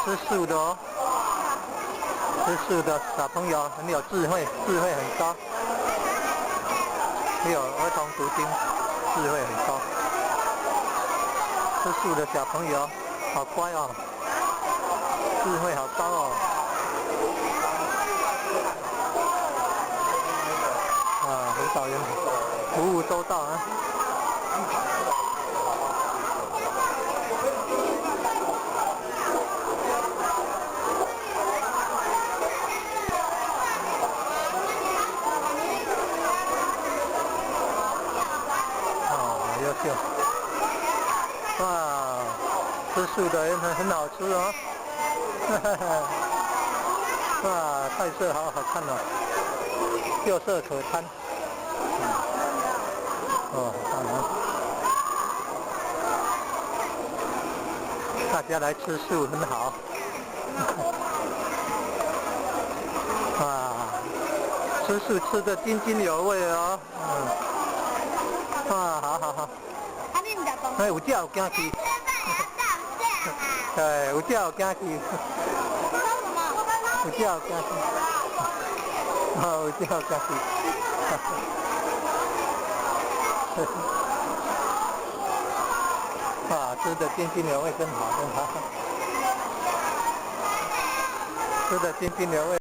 吃素的哦，吃素的小朋友很有智慧，智慧很高，还有儿童读经，智慧很高。吃素的小朋友好乖哦，智慧好高哦。啊，辅导员服务周到啊。优秀！哇，吃素的人很好吃哦！哇，菜色好好看哦，秀色可餐。哦，好棒哦！大家来吃素很好。哇，吃素吃得津津有味哦。哇，好好好。哎，有只有惊去。哎，有只有惊去。有只有惊去。哦，有只有惊去。哇，吃得津津有味，真好，真好。吃得津津有味。